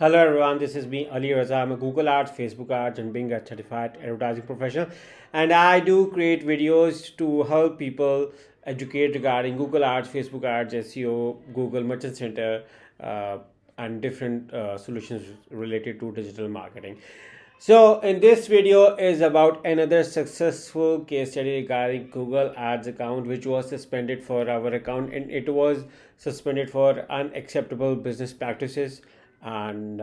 Hello everyone, this is me Ali Raza. I'm a Google Ads, Facebook Ads, and Bing Ads certified advertising professional, and I do create videos to help people educate regarding Google Ads, Facebook Ads, SEO, Google Merchant Center, uh, and different solutions related to digital marketing. So, in this video is about another successful case study regarding Google Ads account, which was suspended for our account, and it was suspended for unacceptable business practices. And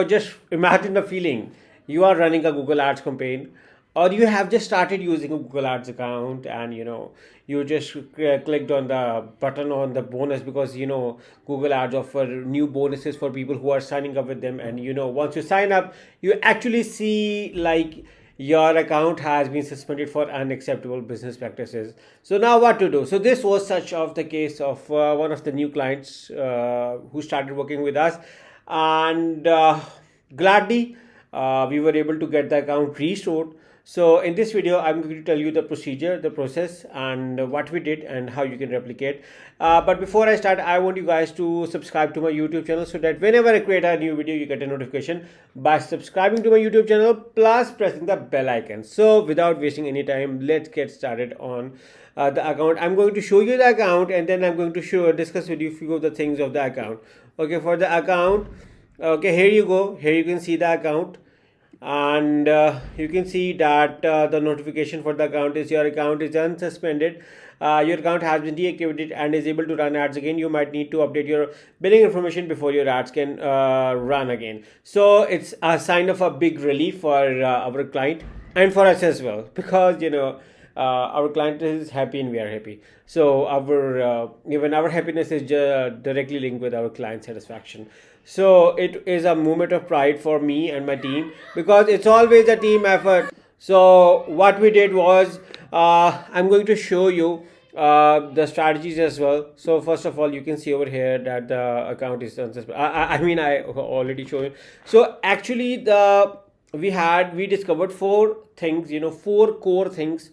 just imagine the feeling: you are running a Google Ads campaign, or you have just started using a Google Ads account, and you just clicked on the button on the bonus, because Google Ads offer new bonuses for people who are signing up with them. And once you sign up, you actually see like your account has been suspended for unacceptable business practices. So now what to do? So this was such of the case of one of the new clients who started working with us, and gladly we were able to get the account restored. So in this video, I'm going to tell you the procedure, the process, and what we did and how you can replicate. But before I start, I want you guys to subscribe to my YouTube channel, so that whenever I create a new video, you get a notification by subscribing to my YouTube channel plus pressing the bell icon. So without wasting any time, let's get started on the account. I'm going to show you the account, and then I'm going to discuss with you a few of the things of the account. Okay, for the account, okay, here you go. Here you can see the account, and you can see that the notification for the account is your account is unsuspended. Your account has been deactivated and is able to run ads again. You might need to update your billing information before your ads can run again. So it's a sign of a big relief for our client and for us as well, because our client is happy and we are happy. So our even our happiness is directly linked with our client satisfaction. So it is a moment of pride for me and my team, because it's always a team effort. So what we did was, I'm going to show you the strategies as well. So first of all, you can see over here that the account is unsuspended. I already showed you. So actually we discovered four things, four core things,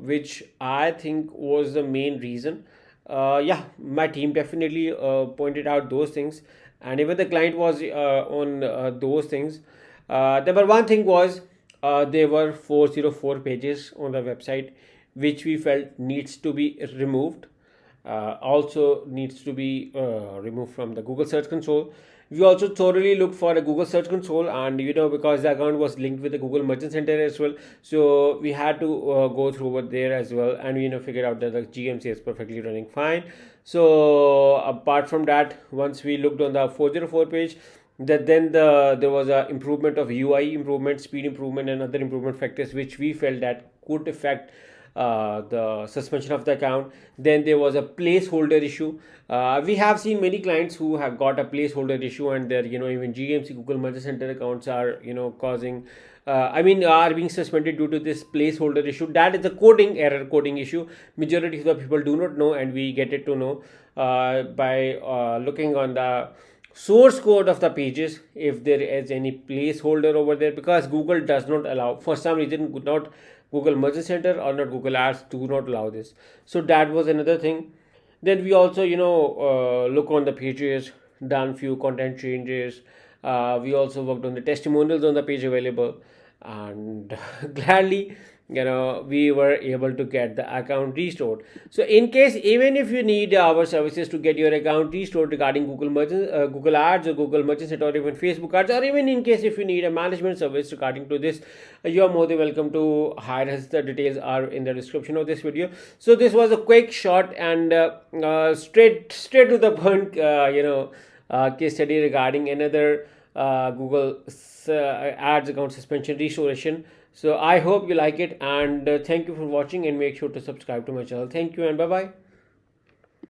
which I think was the main reason. Yeah, my team definitely pointed out those things, and even the client was on those things. Number one thing was, there were 404 pages on the website, which we felt needs to be removed. Also needs to be removed from the Google Search Console. We also thoroughly looked for a Google Search Console, and because the account was linked with the Google Merchant Center as well, so we had to go through over there as well, and we figured out that the GMC is perfectly running fine. So apart from that, once we looked on the 404 page, that then there was a improvement of UI improvement, speed improvement, and other improvement factors which we felt that could affect the suspension of the account. Then there was a placeholder issue. We have seen many clients who have got a placeholder issue, and their even GMC Google Merchant Center accounts are causing are being suspended due to this placeholder issue. That is a coding issue. Majority of the people do not know, and we get it to know by looking on the source code of the pages if there is any placeholder over there, because Google does not allow, for some reason, not Google Merchant Center or not Google Ads do not allow this. So that was another thing. Then we also look on the pages, done few content changes. We also worked on the testimonials on the page available, and gladly we were able to get the account restored. So in case, even if you need our services to get your account restored regarding Google Ads or Google Merchant Center, or even Facebook Ads, or even in case if you need a management service regarding to this, you are more than welcome to hire us. The details are in the description of this video. So this was a quick, short, and straight to the point case study regarding another Google Ads account suspension restoration. So I hope you like it, and thank you for watching, and make sure to subscribe to my channel. Thank you, and bye bye.